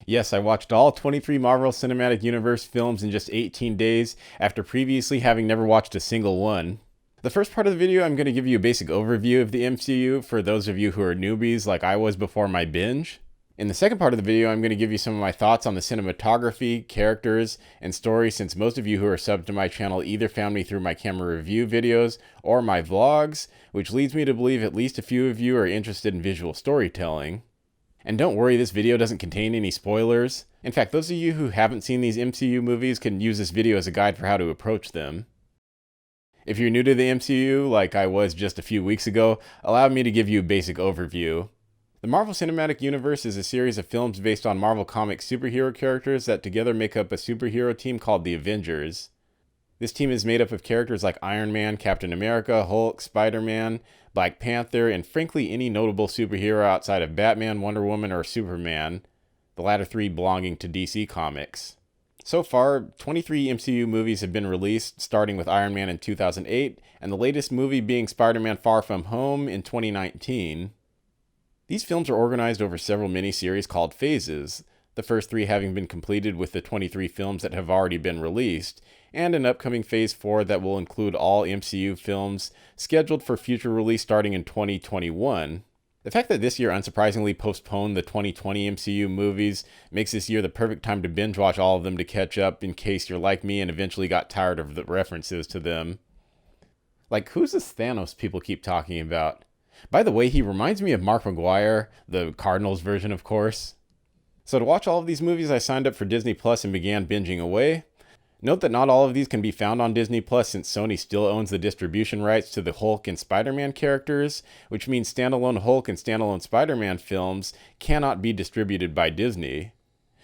Yes, I watched all 23 Marvel Cinematic Universe films in just 18 days after previously having never watched a single one. The first part of the video, I'm going to give you a basic overview of the MCU for those of you who are newbies like I was before my binge. In the second part of the video, I'm going to give you some of my thoughts on the cinematography, characters, and story, since most of you who are subbed to my channel either found me through my camera review videos or my vlogs, which leads me to believe at least a few of you are interested in visual storytelling. And don't worry, this video doesn't contain any spoilers. In fact, those of you who haven't seen these MCU movies can use this video as a guide for how to approach them. If you're new to the MCU, like I was just a few weeks ago, allow me to give you a basic overview. The Marvel Cinematic Universe is a series of films based on Marvel Comics superhero characters that together make up a superhero team called the Avengers. This team is made up of characters like Iron Man, Captain America, Hulk, Spider-Man, Black Panther, and frankly any notable superhero outside of Batman, Wonder Woman, or Superman, the latter three belonging to DC Comics. So far, 23 MCU movies have been released, starting with Iron Man in 2008, and the latest movie being Spider-Man Far From Home in 2019. These films are organized over several mini-series called phases, the first three having been completed with the 23 films that have already been released, and an upcoming Phase 4 that will include all MCU films scheduled for future release starting in 2021. The fact that this year unsurprisingly postponed the 2020 MCU movies makes this year the perfect time to binge watch all of them to catch up in case you're like me and eventually got tired of the references to them. Like, who's this Thanos people keep talking about? By the way, he reminds me of Mark McGuire, the Cardinals version, of course. So to watch all of these movies, I signed up for Disney Plus and began binging away. Note that not all of these can be found on Disney Plus since Sony still owns the distribution rights to the Hulk and Spider-Man characters, which means standalone Hulk and standalone Spider-Man films cannot be distributed by Disney.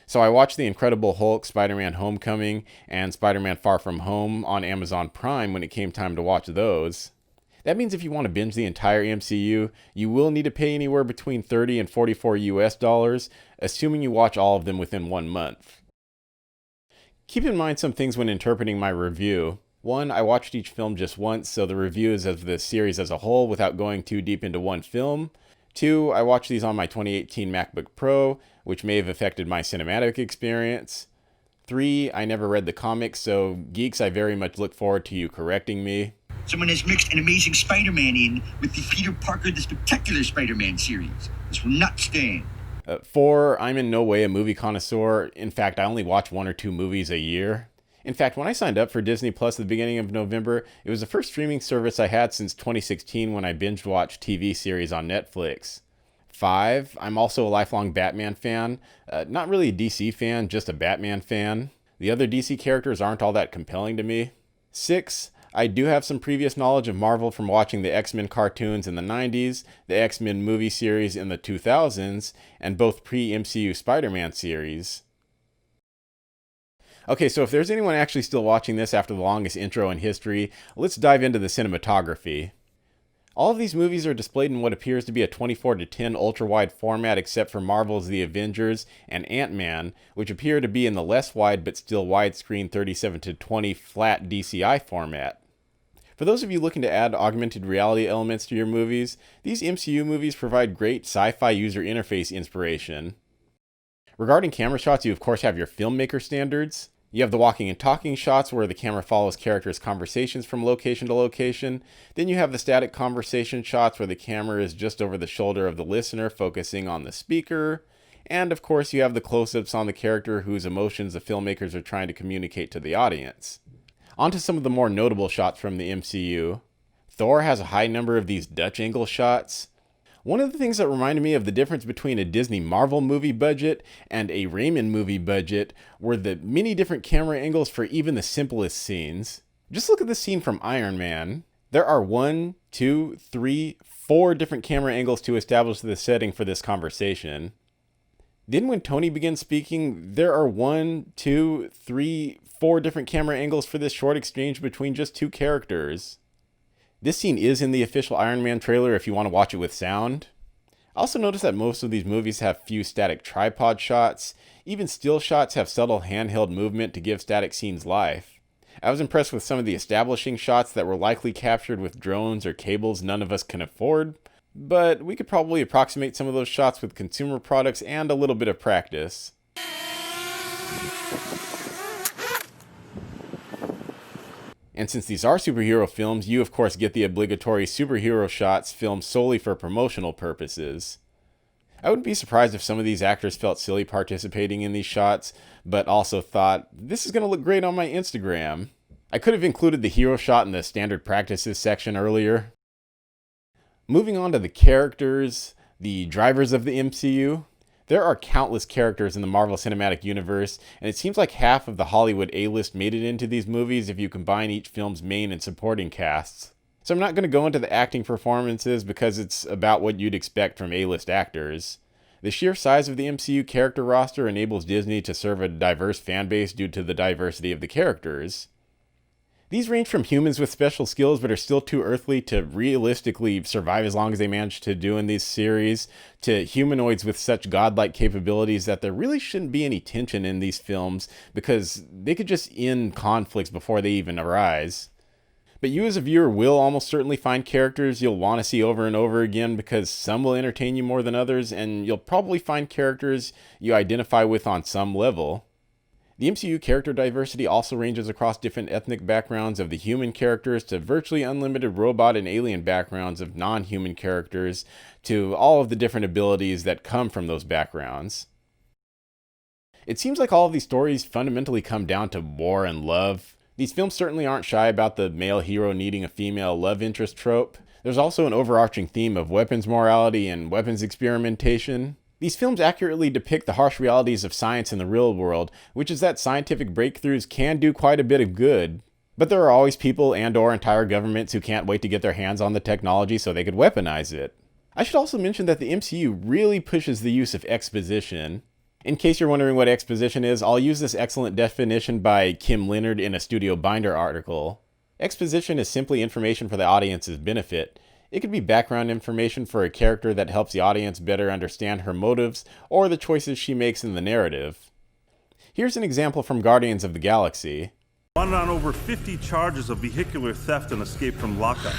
So I watched The Incredible Hulk, Spider-Man Homecoming, and Spider-Man Far From Home on Amazon Prime when it came time to watch those. That means if you want to binge the entire MCU, you will need to pay anywhere between $30 and $44 US, assuming you watch all of them within 1 month. Keep in mind some things when interpreting my review. 1, I watched each film just once, so the review is of the series as a whole without going too deep into one film. 2, I watched these on my 2018 MacBook Pro, which may have affected my cinematic experience. 3, I never read the comics, so geeks, I very much look forward to you correcting me. Someone has mixed an Amazing Spider-Man in with the Peter Parker the Spectacular Spider-Man series. This will not stand. 4, I'm in no way a movie connoisseur. In fact, I only watch 1 or 2 movies a year. In fact, when I signed up for Disney Plus at the beginning of November, it was the first streaming service I had since 2016 when I binge watched TV series on Netflix. 5, I'm also a lifelong Batman fan. Not really a DC fan, just a Batman fan. The other DC characters aren't all that compelling to me. 6, I do have some previous knowledge of Marvel from watching the X-Men cartoons in the 90s, the X-Men movie series in the 2000s, and both pre-MCU Spider-Man series. Okay, so if there's anyone actually still watching this after the longest intro in history, let's dive into the cinematography. All of these movies are displayed in what appears to be a 24:10 ultra-wide format except for Marvel's The Avengers and Ant-Man, which appear to be in the less wide but still widescreen 37:20 flat DCI format. For those of you looking to add augmented reality elements to your movies, these MCU movies provide great sci-fi user interface inspiration. Regarding camera shots, you of course have your filmmaker standards. You have the walking and talking shots where the camera follows characters' conversations from location to location. Then you have the static conversation shots where the camera is just over the shoulder of the listener focusing on the speaker. And of course you have the close-ups on the character whose emotions the filmmakers are trying to communicate to the audience. On to some of the more notable shots from the MCU. Thor has a high number of these Dutch angle shots. One of the things that reminded me of the difference between a Disney Marvel movie budget and a Raymond movie budget were the many different camera angles for even the simplest scenes. Just look at the scene from Iron Man. There are 1, 2, 3, 4 different camera angles to establish the setting for this conversation. Then when Tony begins speaking, there are 1, 2, 3, 4 different camera angles for this short exchange between just 2 characters. This scene is in the official Iron Man trailer if you want to watch it with sound. I also noticed that most of these movies have few static tripod shots. Even still shots have subtle handheld movement to give static scenes life. I was impressed with some of the establishing shots that were likely captured with drones or cables none of us can afford, but we could probably approximate some of those shots with consumer products and a little bit of practice. And since these are superhero films, you of course get the obligatory superhero shots filmed solely for promotional purposes. I wouldn't be surprised if some of these actors felt silly participating in these shots, but also thought, this is going to look great on my Instagram. I could have included the hero shot in the standard practices section earlier. Moving on to the characters, the drivers of the MCU. There are countless characters in the Marvel Cinematic Universe, and it seems like half of the Hollywood A-list made it into these movies if you combine each film's main and supporting casts. So I'm not going to go into the acting performances because it's about what you'd expect from A-list actors. The sheer size of the MCU character roster enables Disney to serve a diverse fan base due to the diversity of the characters. These range from humans with special skills but are still too earthly to realistically survive as long as they manage to do in these series, to humanoids with such godlike capabilities that there really shouldn't be any tension in these films because they could just end conflicts before they even arise. But you as a viewer will almost certainly find characters you'll want to see over and over again because some will entertain you more than others, and you'll probably find characters you identify with on some level. The MCU character diversity also ranges across different ethnic backgrounds of the human characters to virtually unlimited robot and alien backgrounds of non-human characters to all of the different abilities that come from those backgrounds. It seems like all of these stories fundamentally come down to war and love. These films certainly aren't shy about the male hero needing a female love interest trope. There's also an overarching theme of weapons morality and weapons experimentation. These films accurately depict the harsh realities of science in the real world, which is that scientific breakthroughs can do quite a bit of good. But there are always people and/or entire governments who can't wait to get their hands on the technology so they could weaponize it. I should also mention that the MCU really pushes the use of exposition. In case you're wondering what exposition is, I'll use this excellent definition by Kim Leonard in a Studio Binder article. Exposition is simply information for the audience's benefit. It could be background information for a character that helps the audience better understand her motives or the choices she makes in the narrative. Here's an example from Guardians of the Galaxy. Wanted on over 50 charges of vehicular theft and escape from lockup.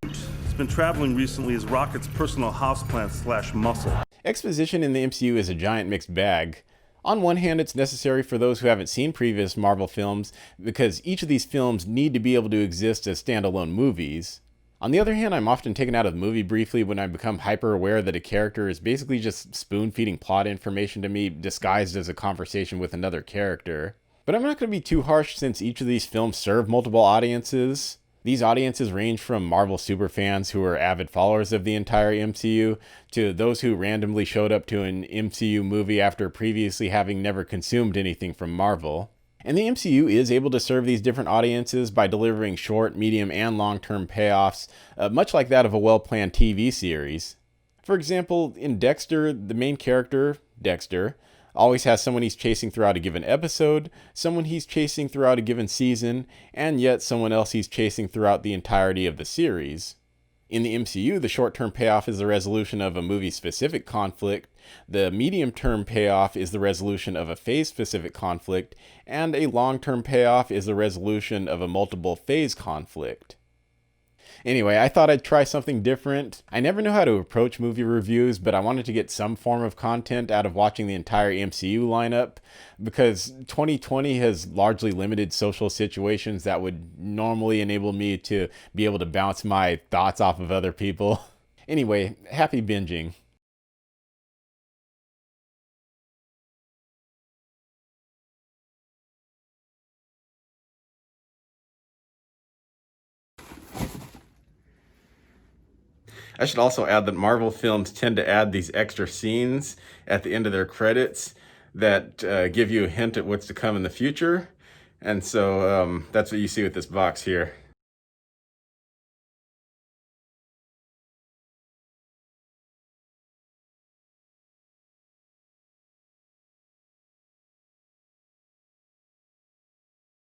He's been traveling recently as Rocket's personal houseplant / muscle. Exposition in the MCU is a giant mixed bag. On one hand, it's necessary for those who haven't seen previous Marvel films because each of these films need to be able to exist as standalone movies. On the other hand, I'm often taken out of the movie briefly when I become hyper aware that a character is basically just spoon-feeding plot information to me disguised as a conversation with another character. But I'm not going to be too harsh since each of these films serve multiple audiences. These audiences range from Marvel superfans who are avid followers of the entire MCU to those who randomly showed up to an MCU movie after previously having never consumed anything from Marvel. And the MCU is able to serve these different audiences by delivering short, medium, and long-term payoffs, much like that of a well-planned TV series. For example, in Dexter, the main character, Dexter, always has someone he's chasing throughout a given episode, someone he's chasing throughout a given season, and yet someone else he's chasing throughout the entirety of the series. In the MCU, the short-term payoff is the resolution of a movie-specific conflict, the medium-term payoff is the resolution of a phase-specific conflict, and a long-term payoff is the resolution of a multiple-phase conflict. Anyway, I thought I'd try something different. I never know how to approach movie reviews, but I wanted to get some form of content out of watching the entire MCU lineup, because 2020 has largely limited social situations that would normally enable me to be able to bounce my thoughts off of other people. Anyway, happy binging. I should also add that Marvel films tend to add these extra scenes at the end of their credits that give you a hint at what's to come in the future. And so that's what you see with this box here.